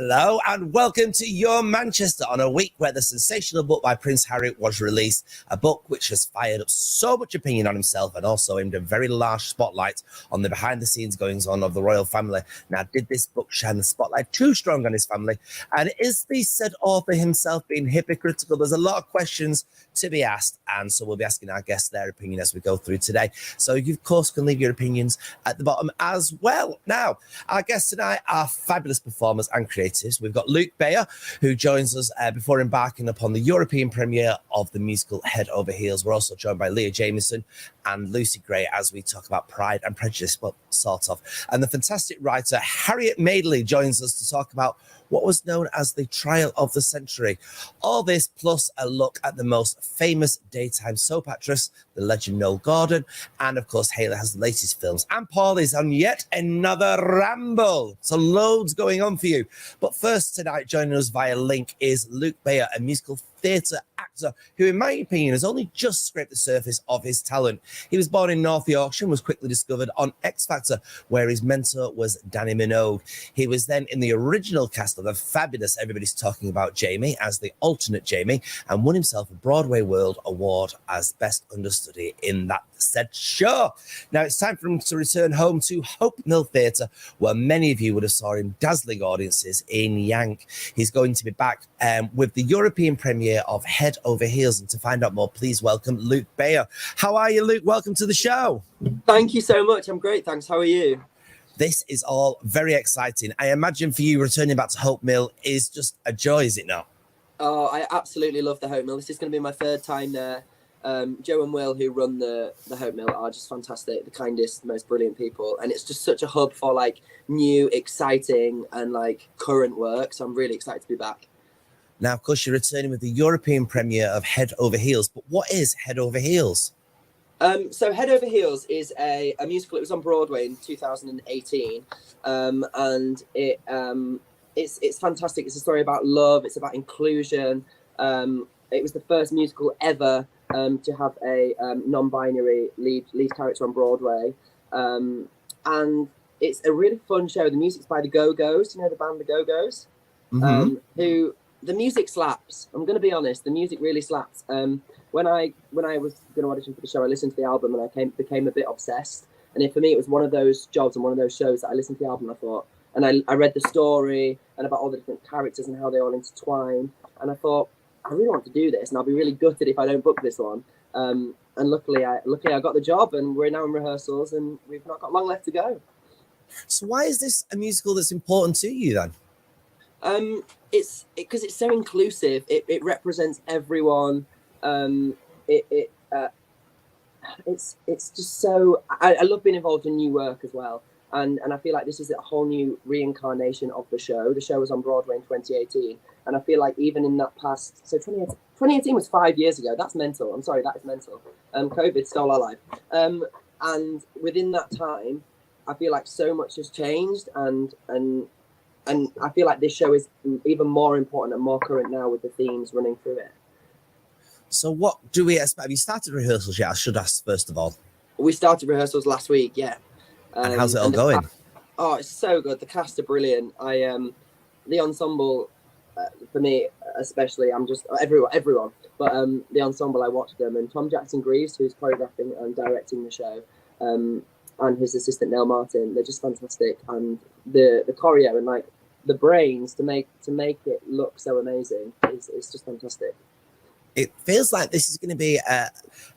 Hello and welcome to Your Manchester on a week where the sensational book by Prince Harry was released, a book which has fired up so much opinion on himself and also aimed a very large spotlight on the behind-the-scenes goings-on of the royal family. Now, did this book shine the spotlight too strong on his family? And is the said author himself being hypocritical? There's a lot of questions to be asked, and so we'll be asking our guests their opinion as we go through today. So you, of course, can leave your opinions at the bottom as well. Now, our guests tonight are fabulous performers and creatives. We've got Luke Bayer, who joins us before embarking upon the European premiere of the musical Head Over Heels. We're also joined by Leah Jameson and Lucy Gray as we talk about Pride and Prejudice, well, sort of. And the fantastic writer Harriet Madely joins us to talk about what was known as the trial of the century. All this plus a look at the most famous daytime soap actress, the legend Noele Gordon, and of course Hayley has the latest films, and Paul is on yet another ramble. So loads going on for you. But first tonight, joining us via link is Luke Bayer, a musical theatre actor who, in my opinion, has only just scraped the surface of his talent. He was born in North Yorkshire and was quickly discovered on X Factor, where his mentor was Danny Minogue. He was then in the original cast of the fabulous Everybody's Talking About Jamie as the alternate Jamie, and won himself a Broadway World Award as Best Understudy in that said show. Now it's time for him to return home to Hope Mill Theatre, where many of you would have saw him dazzling audiences in Yank. He's going to be back with the European premiere of Head Over Heels, and to find out more, please welcome Luke Bayer. How are you, Luke? Welcome to the show. Thank you so much. I'm great, thanks. How are you? This is all very exciting. I imagine for you, returning back to Hope Mill is just a joy, is it not? Oh, I absolutely love the Hope Mill. This is going to be my third time there. Joe and Will, who run the Hope Mill, are just fantastic, the kindest, most brilliant people. And it's just such a hub for like new, exciting and like current work. So I'm really excited to be back. Now, of course, you're returning with the European premiere of Head Over Heels. But what is Head Over Heels? So Head Over Heels is a musical. It was on Broadway in 2018. And it's fantastic. It's a story about love. It's about inclusion. It was the first musical ever to have a non-binary lead character on Broadway. And it's a really fun show. The music's by the Go-Go's. You know the band the Go-Go's? Mm-hmm. Who the music slaps. I'm going to be honest. The music really slaps. When I was going to audition for the show, I listened to the album and I became a bit obsessed. And for me, it was one of those jobs and one of those shows that I listened to the album and I thought, and I read the story and about all the different characters and how they all intertwine. And I thought, I really want to do this, and I'll be really gutted if I don't book this one. And luckily I got the job, and we're now in rehearsals, and we've not got long left to go. So why is this a musical that's important to you then? It's because it's so inclusive. It represents everyone. It's just so. I love being involved in new work as well. And I feel like this is a whole new reincarnation of the show. The show was on Broadway in 2018. And I feel like even in that past... So 2018 was 5 years ago. That's mental. I'm sorry, that is mental. COVID stole our life. And within that time, I feel like so much has changed. And I feel like this show is even more important and more current now with the themes running through it. So what do we expect? Have you started rehearsals yet? I should ask first of all. We started rehearsals last week, yeah. And how's it all going? It's so good. The cast are brilliant. The ensemble, for me especially, I'm just everyone. But the ensemble, I watched them, and Tom Jackson-Greaves, who's choreographing and directing the show, and his assistant Neil Martin, they're just fantastic. And the choreo and like the brains to make it look so amazing is just fantastic. It feels like this is going to be a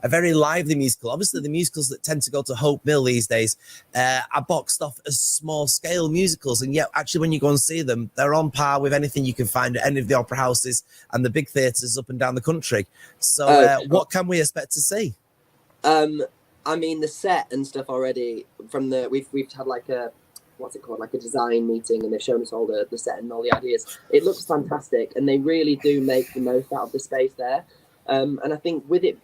very lively musical. Obviously, the musicals that tend to go to Hope Mill these days are boxed off as small-scale musicals, and yet, actually, when you go and see them, they're on par with anything you can find at any of the opera houses and the big theatres up and down the country. So, what can we expect to see? I mean, the set and stuff already from we've had like a what's it called, like a design meeting, and they've shown us all the set and all the ideas. It looks fantastic, and they really do make the most out of the space there. And I think with it,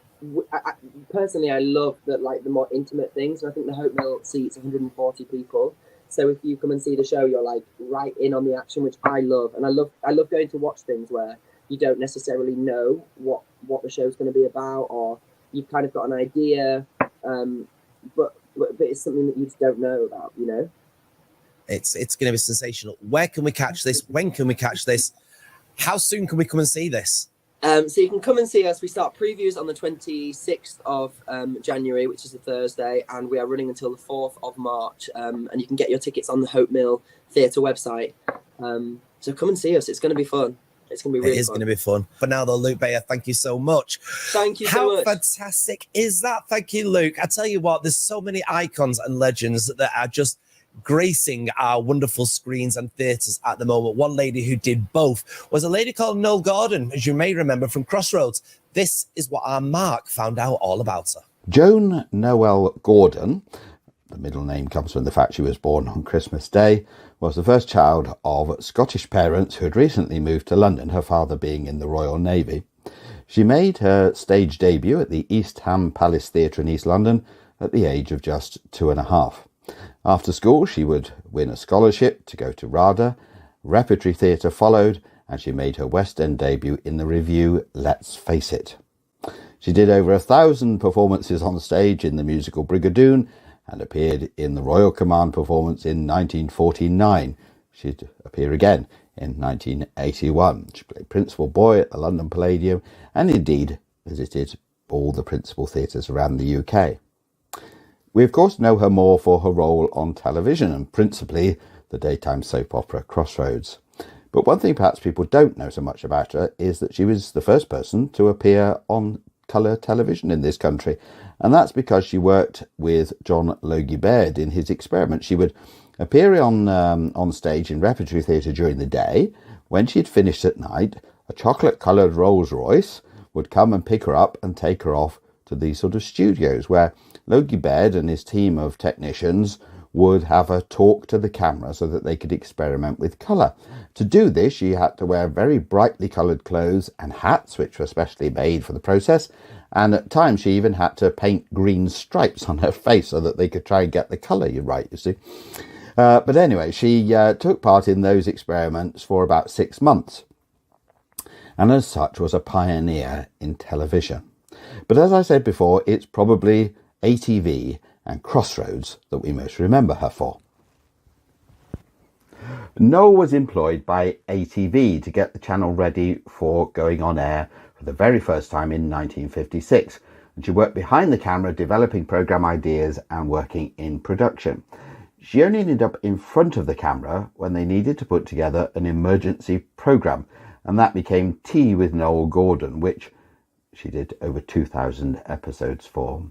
personally, I love that, like the more intimate things. And I think the Hope Mill seats 140 people. So if you come and see the show, you're like right in on the action, which I love. And I love going to watch things where you don't necessarily know what the show's going to be about, or you've kind of got an idea, but it's something that you just don't know about, you know. It's going to be sensational. Where can we catch this? When can we catch this? How soon can we come and see this? So you can come and see us. We start previews on the 26th of January, which is a Thursday, and we are running until the 4th of March. And you can get your tickets on the Hope Mill Theatre website. So come and see us. It's going to be fun. It's going to be really fun. It is going to be fun. For now, though, Luke Bayer, thank you so much. Thank you so much. How fantastic is that? Thank you, Luke. I tell you what, there's so many icons and legends that are just gracing our wonderful screens and theatres at the moment. One lady who did both was a lady called Noele Gordon, as you may remember from Crossroads. This is what our Mark found out all about her. Joan Noele Gordon, the middle name comes from the fact she was born on Christmas Day, was the first child of Scottish parents who had recently moved to London, her father being in the Royal Navy. She made her stage debut at the East Ham Palace Theatre in East London at the age of just 2.5. After school, she would win a scholarship to go to RADA. Repertory theatre followed, and she made her West End debut in the revue Let's Face It. She did over 1,000 performances on stage in the musical Brigadoon and appeared in the Royal Command performance in 1949. She'd appear again in 1981. She played Principal Boy at the London Palladium and indeed visited all the principal theatres around the UK. We, of course, know her more for her role on television and principally the daytime soap opera Crossroads. But one thing perhaps people don't know so much about her is that she was the first person to appear on colour television in this country. And that's because she worked with John Logie Baird in his experiment. She would appear on stage in repertory theatre during the day. When she'd finished at night, a chocolate-coloured Rolls Royce would come and pick her up and take her off to these sort of studios where Logie Baird and his team of technicians would have a talk to the camera so that they could experiment with colour. To do this, she had to wear very brightly coloured clothes and hats, which were specially made for the process, and at times she even had to paint green stripes on her face so that they could try and get the colour right, you see. But anyway, she took part in those experiments for about 6 months, and as such was a pioneer in television. But as I said before, it's probably ATV and Crossroads that we most remember her for. Noele was employed by ATV to get the channel ready for going on air for the very first time in 1956, and she worked behind the camera developing programme ideas and working in production. She only ended up in front of the camera when they needed to put together an emergency programme, and that became Tea with Noele Gordon, which she did over 2,000 episodes for.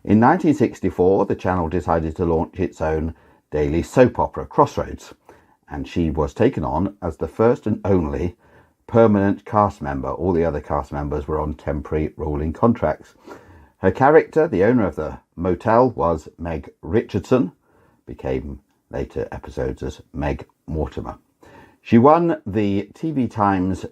In 1964, the channel decided to launch its own daily soap opera, Crossroads, and she was taken on as the first and only permanent cast member. All the other cast members were on temporary rolling contracts. Her character, the owner of the motel, was Meg Richardson, became later episodes as Meg Mortimer. She won the TV Times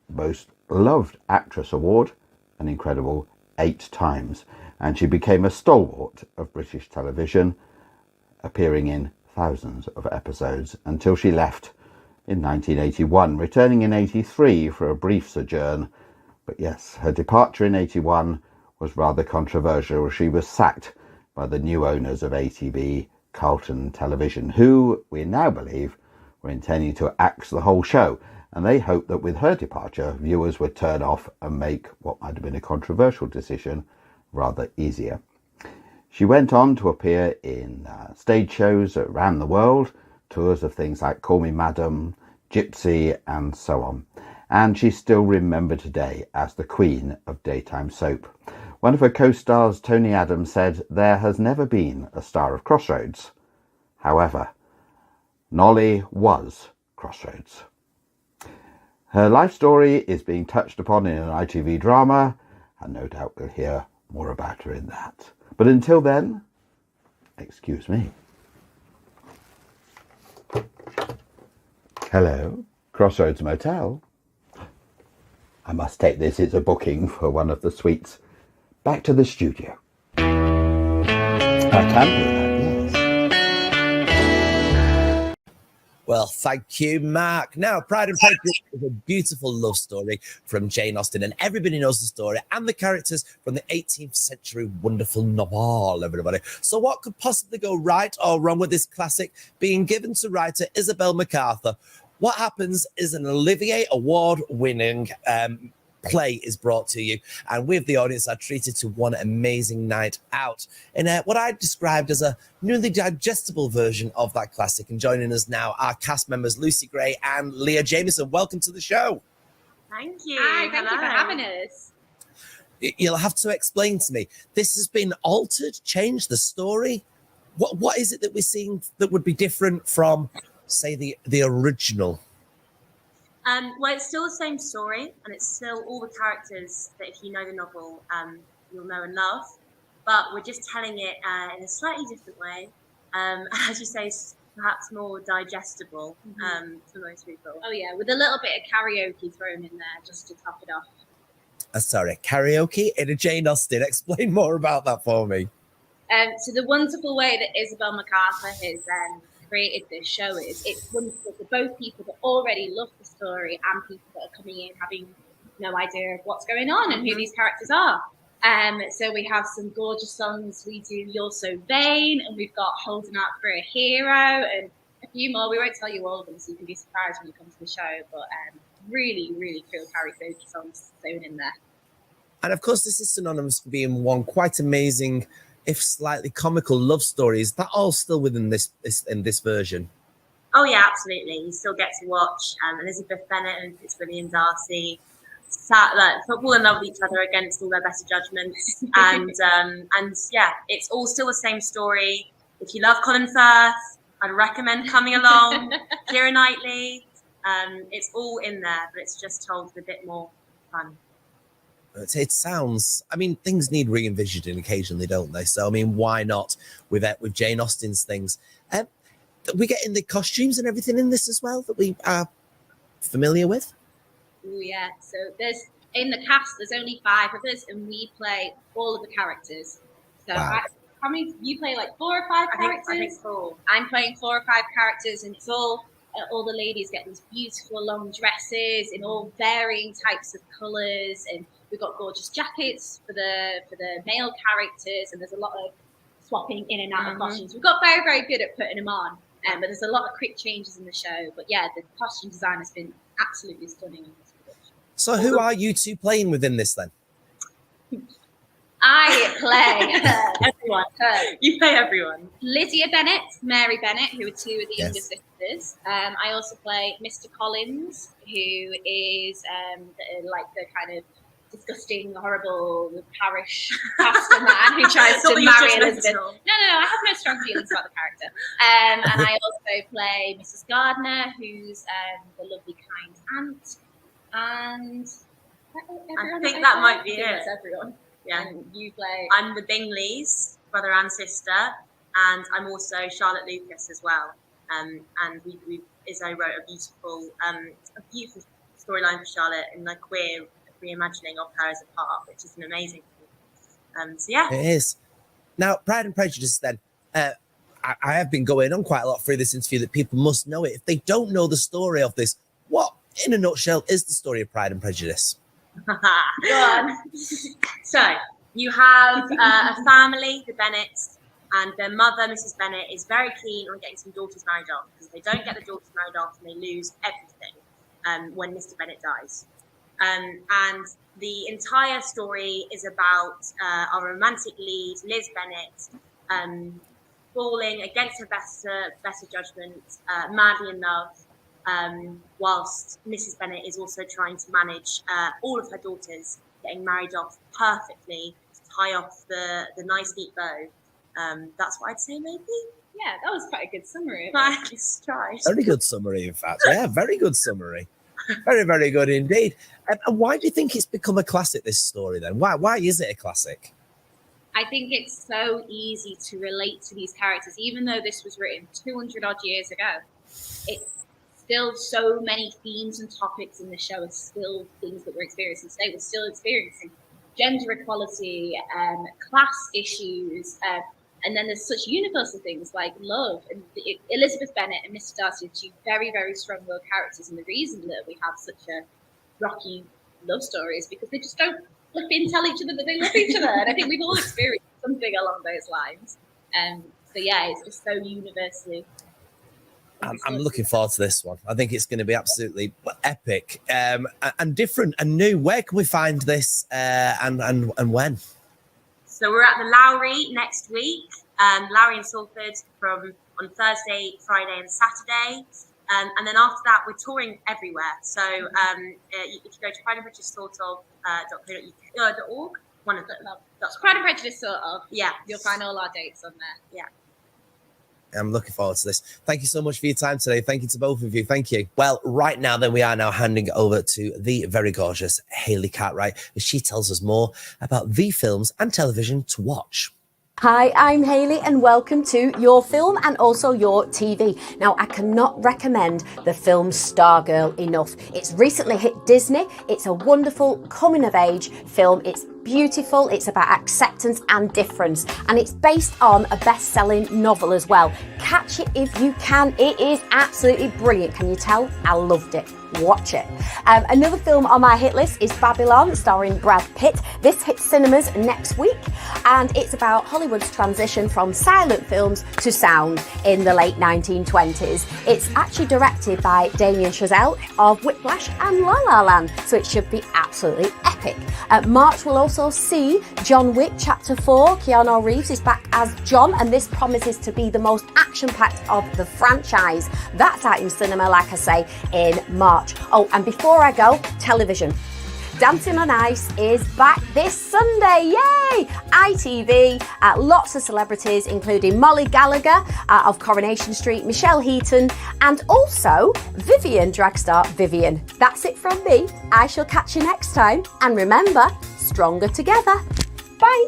Most Loved Actress Award an incredible 8 times, and she became a stalwart of British television, appearing in thousands of episodes until she left in 1981, returning in 83 for a brief sojourn. But yes, her departure in 81 was rather controversial. She was sacked by the new owners of ATV, Carlton Television, who we now believe were intending to axe the whole show, and they hoped that with her departure, viewers would turn off and make what might have been a controversial decision rather easier. She went on to appear in stage shows around the world, tours of things like Call Me Madam, Gypsy, and so on. And she's still remembered today as the queen of daytime soap. One of her co-stars, Tony Adams, said, "There has never been a star of Crossroads. However, Noele was Crossroads." Her life story is being touched upon in an ITV drama, and no doubt we'll hear more about her in that. But until then, excuse me. Hello, Crossroads Motel. I must take this, it's a booking for one of the suites. Back to the studio. I can do that, yes. Well, thank you, Mark. Now, Pride and Prejudice is a beautiful love story from Jane Austen, and everybody knows the story and the characters from the 18th century wonderful novel, everybody. So what could possibly go right or wrong with this classic being given to writer Isabel MacArthur? What happens is an Olivier Award-winning play is brought to you, and we, the audience, are treated to one amazing night out in what I described as a newly digestible version of that classic. And joining us now are cast members Lucy Gray and Leah Jameson. Welcome to the show. Thank you. Hi, thank you for having us. You'll have to explain to me, this has been altered, changed the story. What is it that we're seeing that would be different from, say, the original? Well, it's still the same story, and it's still all the characters that, if you know the novel, you'll know and love. But we're just telling it in a slightly different way. As you say, perhaps more digestible to most people. Oh yeah, with a little bit of karaoke thrown in there just to top it off. Sorry, karaoke in a Jane Austen. Explain more about that for me. So the wonderful way that Isabel MacArthur has created this show is it's wonderful for both people that already love the story and people that are coming in having no idea of what's going on and who these characters are. So we have some gorgeous songs. We do You're So Vain, and we've got Holding Out for a Hero, and a few more. We won't tell you all of them, so you can be surprised when you come to the show. But really, really cool karaoke songs thrown in there. And of course, this is synonymous for being one quite amazing, if slightly comical, love story. Is that all still within this version? Oh yeah, absolutely. You still get to watch Elizabeth Bennet and Fitzwilliam Darcy fall in love with each other against all their better judgments, and yeah, it's all still the same story. If you love Colin Firth, I'd recommend coming along. Keira Knightley, it's all in there, but it's just told with a bit more fun. It sounds, I mean, things need re-envisioning occasionally, don't they? So, I mean, why not with Jane Austen's things? We get in the costumes and everything in this as well that we are familiar with. Oh yeah, so in the cast, there's only 5 of us, and we play all of the characters. So wow. How many, you play like 4 or 5 characters? I think 4. I'm playing 4 or 5 characters, and it's all the ladies get these beautiful long dresses in all varying types of colours, and we've got gorgeous jackets for the male characters, and there's a lot of swapping in and out of costumes. We've got very, very good at putting them on, but there's a lot of quick changes in the show. But yeah, the costume design has been absolutely stunning in this production. So who are you two playing within this then? I play everyone. You play everyone. Lydia Bennet, Mary Bennet, who are 2 of the younger Yes. sisters. I also play Mr. Collins, who is the kind of disgusting, horrible parish pastor man who tries to marry Elizabeth. No, I have no strong feelings about the character. And I also play Mrs. Gardner, who's the lovely, kind aunt. And I think that might be it. Everyone. Yeah. And you play. I'm the Bingleys, brother and sister, and I'm also Charlotte Lucas as well. And Izzo wrote a beautiful storyline for Charlotte in the queer reimagining of her as a part, which is an amazing thing. So yeah, it is. Now, Pride and Prejudice. Then, I have been going on quite a lot through this interview that people must know it. If they don't know the story of this, what, in a nutshell, is the story of Pride and Prejudice? Go on. So you have a family, the Bennets, and their mother, Mrs. Bennet, is very keen on getting some daughters married off, because if they don't get the daughters married off, and they lose everything when Mr. Bennet dies. And the entire story is about our romantic lead, Liz Bennet, falling against her better judgment, madly in love, whilst Mrs. Bennet is also trying to manage all of her daughters getting married off perfectly to tie off the nice neat bow. That's what I'd say, maybe. Yeah, that was quite a good summary. Nice try. Very good summary, in fact. Yeah, very good summary. Very, very good indeed. And why do you think it's become a classic, this story, then? Why is it a classic? I think it's so easy to relate to these characters, even though this was written 200 odd years ago. It's still so many themes and topics in the show are still things that we're experiencing today. We're still experiencing gender equality, class issues, And then there's such universal things like love. And Elizabeth Bennet and Mr. Darcy are two very, very strong-willed characters. And the reason that we have such a rocky love story is because they just don't flip in, tell each other that they love each other. And I think we've all experienced something along those lines. So yeah, it's just so universally. I'm looking forward to this one. I think it's going to be absolutely epic and different and new. Where can we find this and when? So we're at the Lowry next week, Lowry in Salford on Thursday, Friday and Saturday. And then after that, we're touring everywhere. So if you go to prideandprejudice.org, one of them. That's Pride and Prejudice, sort of. Yeah. You'll find all our dates on there. Yeah. I'm looking forward to this. Thank you so much for your time today. Thank you to both of you. Thank you. Well, right now, then, we are now handing over to the very gorgeous Hayley Cartwright as she tells us more about the films and television to watch. Hi, I'm Hayley and welcome to Your Film and also Your TV. Now, I cannot recommend the film Stargirl enough. It's recently hit Disney. It's a wonderful coming-of-age film. It's beautiful. It's about acceptance and difference. And it's based on a best-selling novel as well. Catch it if you can. It is absolutely brilliant. Can you tell? I loved it. Watch it. Another film on my hit list is Babylon, starring Brad Pitt. This hits cinemas next week, and it's about Hollywood's transition from silent films to sound in the late 1920s. It's actually directed by Damien Chazelle of Whiplash and La La Land, so it should be absolutely epic. March will also see John Wick Chapter 4. Keanu Reeves is back as John, and this promises to be the most action-packed of the franchise. That's out in cinema, like I say, in March. Oh, and before I go, television. Dancing on Ice is back this Sunday, yay! ITV, lots of celebrities, including Molly Gallagher of Coronation Street, Michelle Heaton, and also Vivian, drag star Vivian. That's it from me. I shall catch you next time, and remember, stronger together. Bye.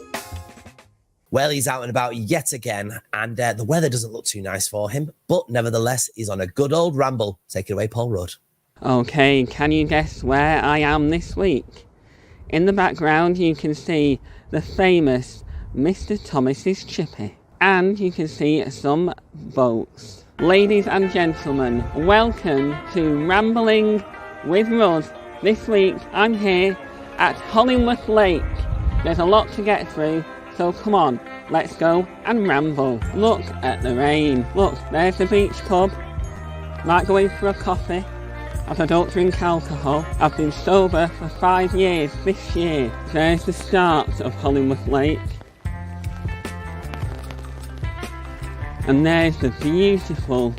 Well, he's out and about yet again, and the weather doesn't look too nice for him, but nevertheless, he's on a good old ramble. Take it away, Paul Rudd. Okay, can you guess where I am this week? In the background you can see the famous Mr. Thomas's Chippy, and you can see some boats. Ladies and gentlemen, welcome to Rambling with Rudd. This week I'm here at Hollingworth Lake. There's a lot to get through, so come on, let's go and ramble. Look at the rain. Look, there's the beach pub. Might go in for a coffee, as I don't drink alcohol. I've been sober for 5 years this year. There's the start of Hollingworth Lake. And there's the beautiful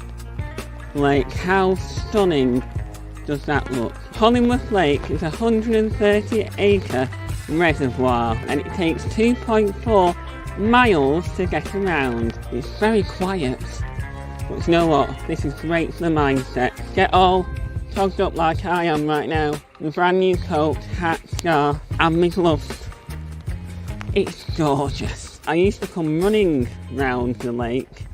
lake. How stunning does that look? Hollingworth Lake is a 130-acre reservoir, and it takes 2.4 miles to get around. It's very quiet. But you know what? This is great for the mindset. Get all togged up like I am right now, with brand new coat, hat, scarf and my gloves. It's gorgeous. I used to come running round the lake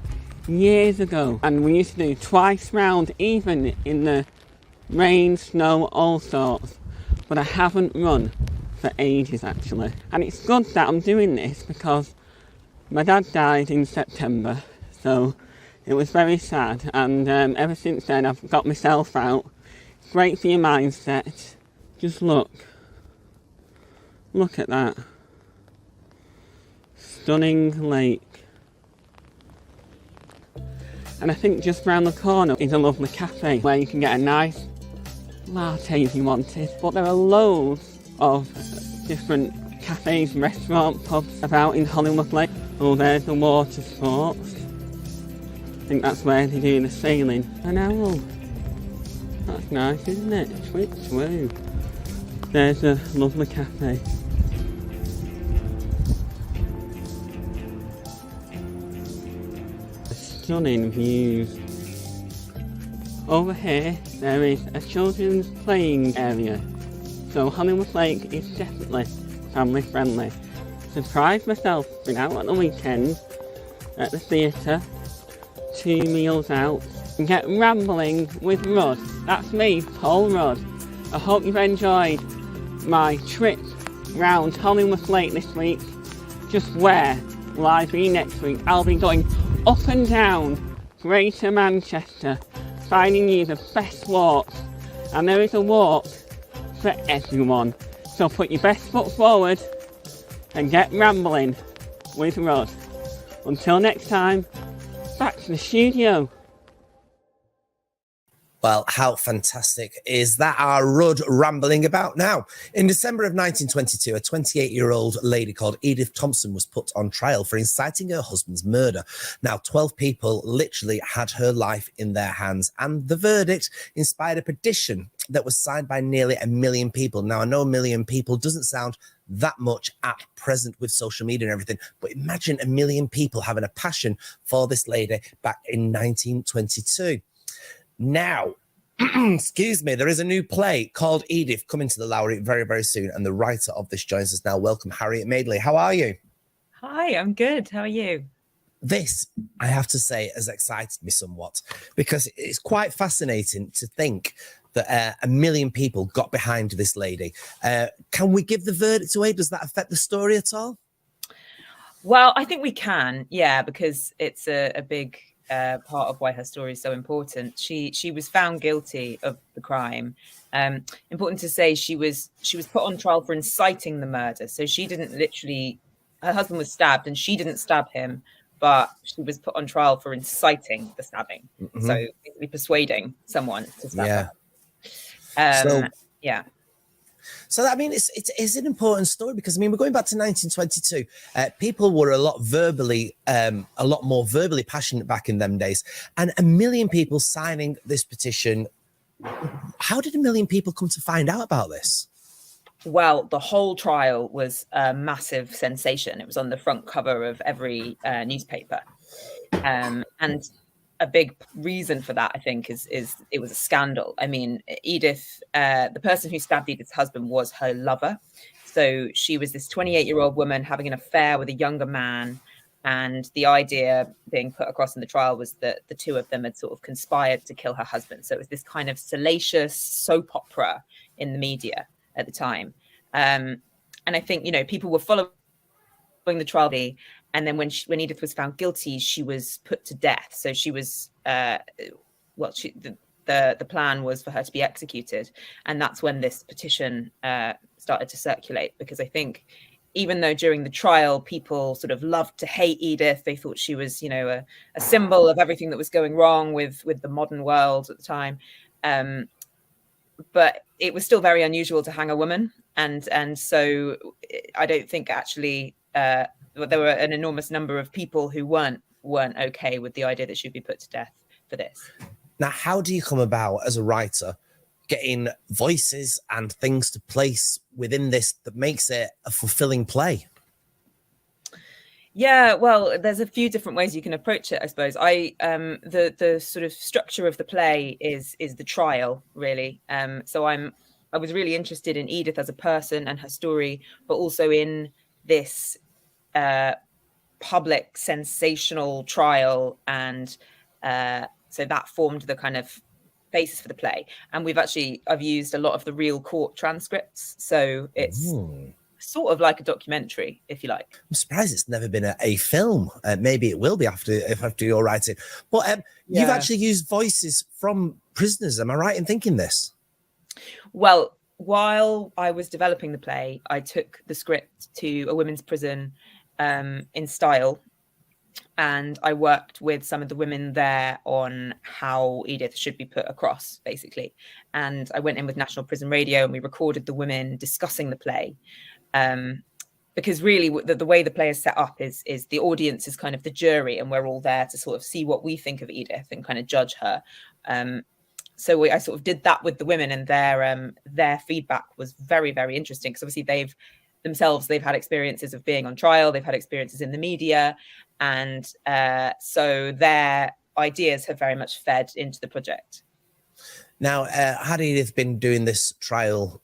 years ago, and we used to do twice round, even in the rain, snow, all sorts, but I haven't run for ages actually. And it's good that I'm doing this because my dad died in September, so it was very sad, and ever since then I've got myself out. Great for your mindset. Just look at that stunning lake. And I think just round the corner is a lovely cafe where you can get a nice latte if you wanted. But there are loads of different cafes, restaurants, pubs about in Hollingworth Lake. Oh, there's the water sports. I think that's where they do the sailing. An owl. That's nice, isn't it? Switch, woo. There's a lovely cafe. Stunning views. Over here, there is a children's playing area. So Hollingworth Lake is definitely family friendly. Surprised myself, been out at the weekend at the theatre, 2 meals out, and get rambling with Rudd. That's me, Paul Rudd. I hope you've enjoyed my trip round Hollingworth Lake this week. Just wear live for you next week. I'll be going up and down Greater Manchester, finding you the best walks. And there is a walk for everyone. So put your best foot forward and get rambling with Rod. Until next time, back to the studio. Well, how fantastic is that our Rudd rambling about now? In December of 1922, a 28-year-old lady called Edith Thompson was put on trial for inciting her husband's murder. Now, 12 people literally had her life in their hands, and the verdict inspired a petition that was signed by nearly 1 million people. Now, I know 1 million people doesn't sound that much at present with social media and everything, but imagine 1 million people having a passion for this lady back in 1922. Now, excuse me, there is a new play called Edith coming to the Lowry very, very soon, and the writer of this joins us now. Welcome, Harriet Madely. How are you? Hi, I'm good. How are you? This, I have to say, has excited me somewhat, because it's quite fascinating to think that 1 million people got behind this lady. Can we give the verdict away? Does that affect the story at all? Well, I think we can, yeah, because it's a big part of why her story is so important. She was found guilty of the crime. Important to say, she was put on trial for inciting the murder. So she didn't literally, her husband was stabbed and she didn't stab him, but she was put on trial for inciting the stabbing. Mm-hmm. So basically persuading someone to stab her. Yeah. So, I mean, it's an important story, because, I mean, we're going back to 1922. People were a lot more verbally passionate back in them days. And 1 million people signing this petition. How did 1 million people come to find out about this? Well, the whole trial was a massive sensation. It was on the front cover of every newspaper. And a big reason for that, I think, is it was a scandal. I mean, Edith, the person who stabbed Edith's husband was her lover. So she was this 28-year-old woman having an affair with a younger man. And the idea being put across in the trial was that the two of them had sort of conspired to kill her husband. So it was this kind of salacious soap opera in the media at the time. And I think, people were following the trial. And then when Edith was found guilty, she was put to death. So she was, the plan was for her to be executed. And that's when this petition started to circulate, because I think even though during the trial, people sort of loved to hate Edith, they thought she was, a symbol of everything that was going wrong with the modern world at the time. But it was still very unusual to hang a woman. And so I don't think actually... there were an enormous number of people who weren't okay with the idea that she'd be put to death for this. Now, how do you come about as a writer getting voices and things to place within this that makes it a fulfilling play? Yeah, well, there's a few different ways you can approach it, I suppose. The sort of structure of the play is the trial, really. So I was really interested in Edith as a person and her story, but also in this public sensational trial, and so that formed the kind of basis for the play. And I've used a lot of the real court transcripts, so it's sort of like a documentary, if you like. I'm surprised it's never been a film. Maybe it will be after your writing. But you've actually used voices from prisoners. Am I right in thinking this? Well, while I was developing the play, I took the script to a women's prison in Style, and I worked with some of the women there on how Edith should be put across, basically. And I went in with National Prison Radio and we recorded the women discussing the play. Because really the way the play is set up is the audience is kind of the jury, and we're all there to sort of see what we think of Edith and kind of judge her. So I sort of did that with the women, and their feedback was very, very interesting, because obviously they've had experiences of being on trial, they've had experiences in the media, and so their ideas have very much fed into the project. Now, had Edith been doing this trial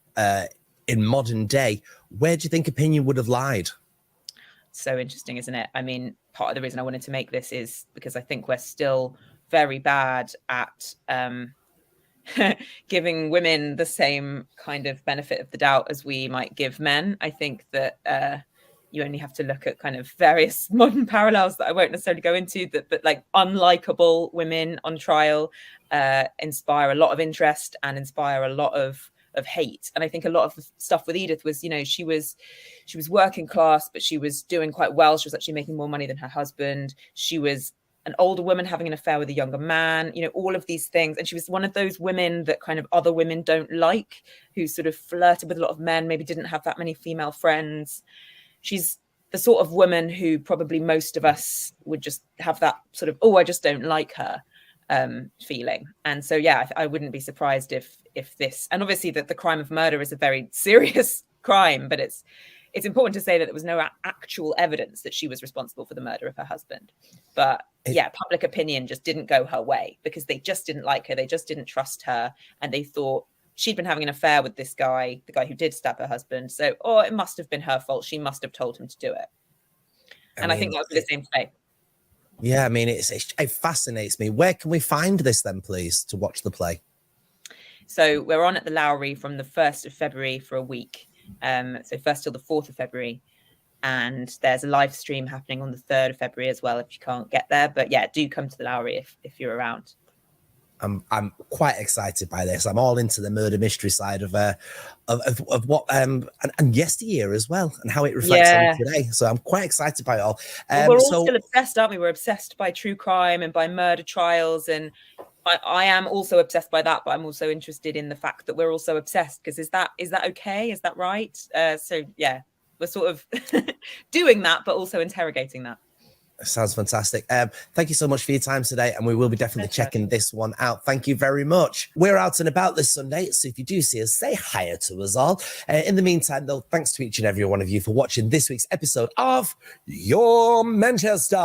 in modern day, where do you think opinion would have lied? So interesting, isn't it? I mean, part of the reason I wanted to make this is because I think we're still very bad at giving women the same kind of benefit of the doubt as we might give men. I think that you only have to look at kind of various modern parallels that I won't necessarily go into, but like unlikable women on trial inspire a lot of interest and inspire a lot of hate. And I think a lot of the stuff with Edith was, you know, she was working class, but she was doing quite well. She was actually making more money than her husband. She was an older woman having an affair with a younger man, you know, all of these things. And she was one of those women that kind of other women don't like, who sort of flirted with a lot of men, maybe didn't have that many female friends. She's the sort of woman who probably most of us would just have that sort of, oh, I just don't like her feeling. And so, yeah, I wouldn't be surprised if this, and obviously that the crime of murder is a very serious crime, but it's important to say that there was no actual evidence that she was responsible for the murder of her husband. But yeah, public opinion just didn't go her way because they just didn't like her. They just didn't trust her. And they thought she'd been having an affair with this guy, the guy who did stab her husband. So, it must have been her fault. She must have told him to do it. I think that was the same play. Yeah, I mean, it fascinates me. Where can we find this then, please, to watch the play? So we're on at the Lowry from the 1st of February for a week. So 1st till the 4th of February. And there's a live stream happening on the 3rd of February as well if you can't get there. But yeah, do come to the Lowry if you're around. I'm quite excited by this. I'm all into the murder mystery side of what and yesteryear as well, and how it reflects on today. So I'm quite excited by it all. We're all still obsessed, aren't we? We're obsessed by true crime and by murder trials, and I am also obsessed by that. But I'm also interested in the fact that we're also obsessed, because is that okay? Is that right? So yeah, we're sort of doing that, but also interrogating that. Sounds fantastic. Thank you so much for your time today, and we will be definitely checking this one out. Thank you very much. We're out and about this Sunday, so if you do see us, say hi to us all. In the meantime, though, thanks to each and every one of you for watching this week's episode of Your Manchester.